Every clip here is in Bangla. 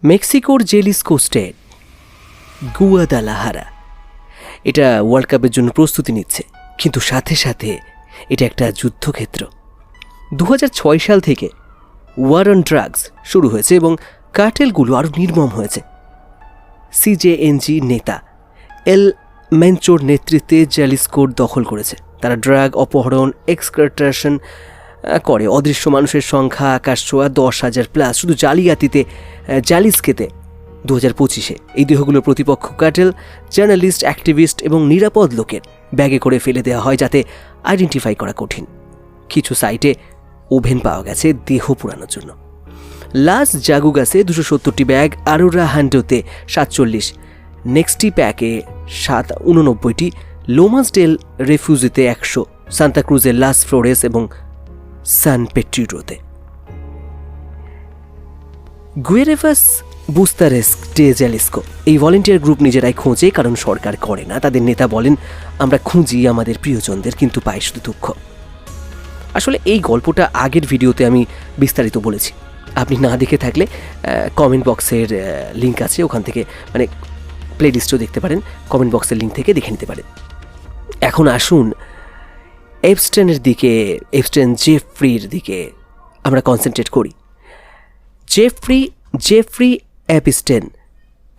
মেক্সিকোর জেলিসকো স্টেট গুয়াদালাহারা এটা ওয়ার্ল্ড কাপের জন্য প্রস্তুতি নিচ্ছে, কিন্তু সাথে সাথে এটা একটা যুদ্ধক্ষেত্র। 2006 সাল থেকে ওয়ার অন ড্রাগস শুরু হয়েছে এবং কার্টেলগুলো আরও নির্মম হয়েছে। সিজেএনজি নেতা এল মেনচোর নেতৃত্বে জেলিসকোর দখল করেছে। তারা ড্রাগ অপহরণ, এক্সকার্টেশন করে। অদৃশ্য মানুষের সংখ্যা আকাশ ছোঁয়া 10,000+। শুধু জালিয়াতিতে জালিস্কেতে 2025-এ এই দেহগুলোর প্রতিপক্ষ কার্টেল, জার্নালিস্ট, অ্যাক্টিভিস্ট এবং নিরাপদ লোকের ব্যাগে করে ফেলে দেওয়া হয় যাতে আইডেন্টিফাই করা কঠিন। কিছু সাইটে ওভেন পাওয়া গেছে দেহ পোড়ানোর জন্য। লাস জাগুগাসে 270টি ব্যাগ, আরোরা হান্ডোতে 47, নেক্সটি প্যাকে 89টি, লোমাস ডেল রেফিউজিতে 100, সান্তাক্রুজের লাস ফ্লোরেস এবং সান পেট্রিরোতে। গুয়েরেভাস বুস্তারেস ডে জেলিসকো এই ভলেন্টিয়ার গ্রুপ নিজেরাই খোঁজে, কারণ সরকার করে না। তাদের নেতা বলেন, আমরা খুঁজি আমাদের প্রিয়জনদের, কিন্তু পাই শুধু দুঃখ। আসলে এই গল্পটা আগের ভিডিওতে আমি বিস্তারিত বলেছি, আপনি না দেখে থাকলে কমেন্ট বক্সের লিঙ্ক আছে, ওখান থেকে মানে প্লেলিস্টও দেখতে পারেন, কমেন্ট বক্সের লিঙ্ক থেকে দেখে নিতে পারেন। এখন আসুন এপস্টেন জেফ্রির দিকে আমরা কনসেন্ট্রেট করি। Jeffrey Epstein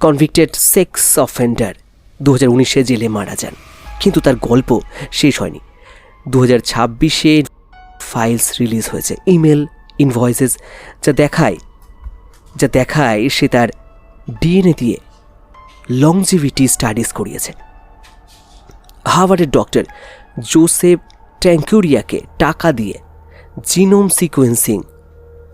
convicted sex offender 2019-এ জেলে মারা যান, কিন্তু তার গল্প শেষ হয়নি। 2026-এ ফাইলস রিলিজ হয়েছে, ইমেল, ইনভয়েসেস, যা দেখায় সে তার ডিএনএ দিয়ে লংজিভিটি স্টাডিজ করিয়েছে। হার্ভার্ডের ডক্টর জোসেফ ট্যাঙ্কুরিয়াকে টাকা দিয়ে জিনোম সিকোয়েন্সিং,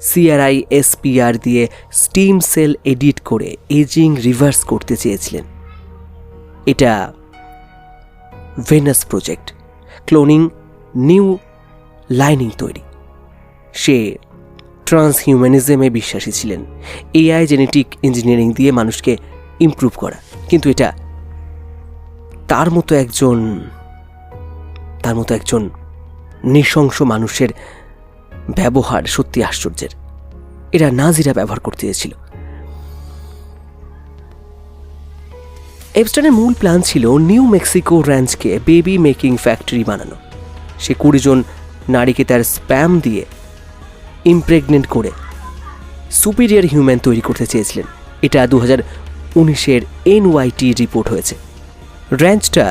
CRISPR দিয়ে স্টিম সেল এডিট করে এজিং রিভার্স করতে চেয়েছিলেন। এটা Venus project, cloning, new lining তৈরি। সে ট্রান্সহিউম্যানিজমে বিশ্বাসী ছিলেন, AI জেনেটিক ইঞ্জিনিয়ারিং দিয়ে মানুষকে ইমপ্রুভ করা। কিন্তু এটা তার মতো একজন নৃশংস মানুষের ব্যবহার সত্যি আশ্চর্যের। এরা নাজিরা ব্যবহার করতে চেয়েছিল। এপস্টেনের মূল প্ল্যান ছিল নিউ মেক্সিকো র্যাঞ্চকে বেবি মেকিং ফ্যাক্টরি বানানো। সে 20 জন নারীকে তার স্প্যাম দিয়ে ইমপ্রেগনেন্ট করে সুপিরিয়র হিউম্যান তৈরি করতে চেয়েছিলেন। এটা 2019-এর NYT রিপোর্ট হয়েছে। র্যাঞ্চটা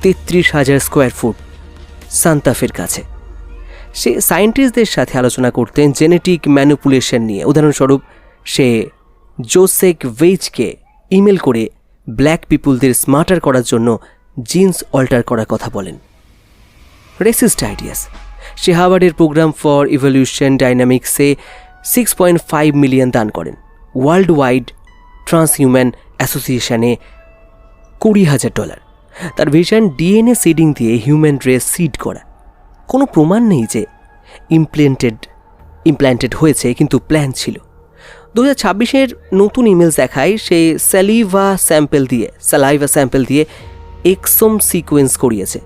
33,000 স্কোয়ার ফুট, সান্তাফের কাছে। সে সায়েন্টিস্টদের সাথে আলোচনা করতেন জেনেটিক ম্যানিপুলেশন নিয়ে। উদাহরণস্বরূপ, সে জোসেক ভেইজকে ইমেল করে ব্ল্যাক পিপুলদের স্মার্টার করার জন্য জিন্স অল্টার করার কথা বলেন। Racist ideas. সে হার্ভার্ডের প্রোগ্রাম ফর ইভলিউশন ডাইনামিক্সে 6.5 মিলিয়ন দান করেন। ওয়ার্ল্ড ওয়াইড ট্রান্সহিউম্যান অ্যাসোসিয়েশনে $20,000। তার ভিশন ডিএনএ সিডিং দিয়ে হিউম্যান রেস সিড করা। কোনো প্রমাণ নেই যে ইমপ্ল্যান্টেড হয়েছে, কিন্তু প্ল্যান ছিল। 2026-এর নতুন ইমেলস দেখায় সে স্যালাইভা স্যাম্পল দিয়ে এক্সোম সিকোয়েন্স করিয়েছে,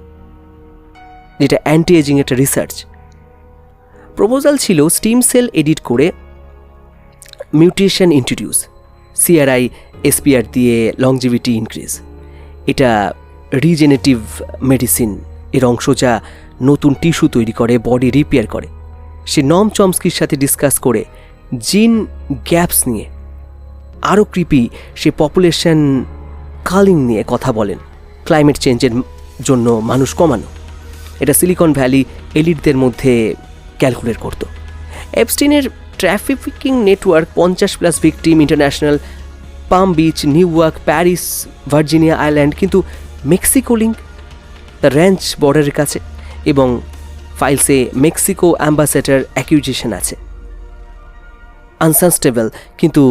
যেটা অ্যান্টি এজিং একটা রিসার্চ। প্রপোজাল ছিল স্টিম সেল এডিট করে মিউটেশন ইন্ট্রোডিউস, CRISPR দিয়ে লংজিভিটি ইনক্রিজ। এটা রিজেনেটিভ মেডিসিন এর অংশ, যা নতুন টিস্যু তৈরি করে, বডি রিপেয়ার করে। সে নম চমস্কির সাথে ডিসকাস করে জিন গ্যাপস নিয়ে। আরও কৃপি, সে পপুলেশন কালিং নিয়ে কথা বলেন, ক্লাইমেট চেঞ্জের জন্য মানুষ কমানো। এটা সিলিকন ভ্যালি এলিটদের মধ্যে ক্যালকুলেট করত। এপস্টিনের trafficking network 50+ victim, international, Palm Beach, New York, Paris, Virginia island. কিন্তু মেক্সিকো লিঙ্ক, দ্য র্যাঞ্চ বর্ডারের কাছে, এবং ফাইলসে মেক্সিকো অ্যাম্বাসেডার অ্যাকিউজেশন আছে। আনসাস্টেবল, কিন্তু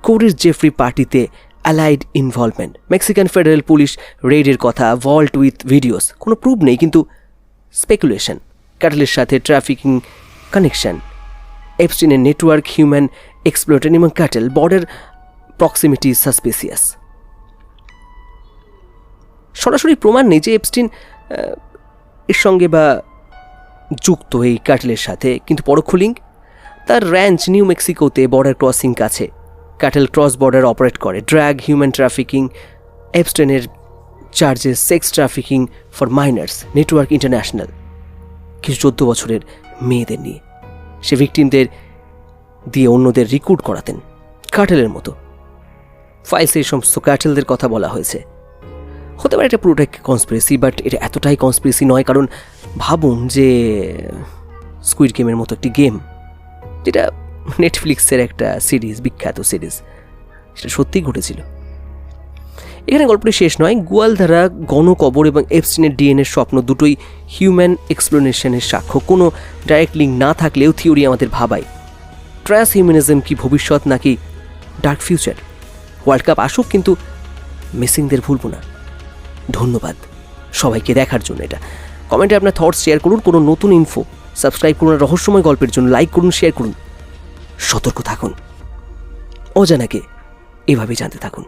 কোরির জেফ্রি পার্টিতে allied involvement. Mexican federal police রেডের কথা, ভল্ট উইথ ভিডিওস। কোনো প্রুফ নেই, কিন্তু স্পেকুলেশন। ক্যাটেলের সাথে ট্রাফিকিং কানেকশন। এপস্টিনের নেটওয়ার্ক, হিউম্যান এক্সপ্লোইটেশন এবং ক্যাটেল বর্ডার প্রক্সিমিটি সাসপিসিয়াস। সরাসরি প্রমাণ নেই যে এপস্টিন এর সঙ্গে বা যুক্ত এই ক্যাটেলের সাথে, কিন্তু পরোক্ষ লিঙ্ক। তার র্যাঞ্চ নিউ মেক্সিকোতে বর্ডার ক্রসিং কাছে, ক্যাটেল ক্রস বর্ডার অপারেট করে, ড্রাগ, হিউম্যান ট্রাফিকিং, এপস্টেনের charges, sex trafficking for minors, network international, কিছু 14 বছরের মেয়েদের নিয়ে। সে ভিকটিমদের দিয়ে অন্যদের রিক্রুট করাতেন কার্টেলের মতো। ফাইলসে এই সমস্ত কার্টেলদের কথা বলা হয়েছে। হতে পারে এটা পুরোটাই কনস্পিরেসি, বাট এটা এতটাই কনস্পিরেসি নয়, কারণ ভাবুন যে স্কুইড গেমের মতো একটি গেম, যেটা নেটফ্লিক্সের একটা সিরিজ, বিখ্যাত সিরিজ, সেটা সত্যিই ঘটেছিল। এখানে গল্পটি শেষ নয়। গোয়ালধারা, গণকবর এবং এপস্টিনের ডিএনএর স্বপ্ন দুটোই হিউম্যান এক্সপ্লেনেশনের সাক্ষ্য। কোনো ডাইরেক্ট লিঙ্ক না থাকলেও থিওরি আমাদের ভাবায় ট্রান্স হিউম্যানিজম কি ভবিষ্যৎ নাকি ডার্ক ফিউচার। ওয়ার্ল্ড কাপ আসুক, কিন্তু মিসিংদের ভুলব না। ধন্যবাদ সবাইকে দেখার জন্য। এটা কমেন্টে আপনার থটস শেয়ার করুন। কোনো নতুন ইনফো সাবস্ক্রাইব করুন। রহস্যময় গল্পের জন্য লাইক করুন, শেয়ার করুন। সতর্ক থাকুন, অজানাকে এভাবেই জানতে থাকুন।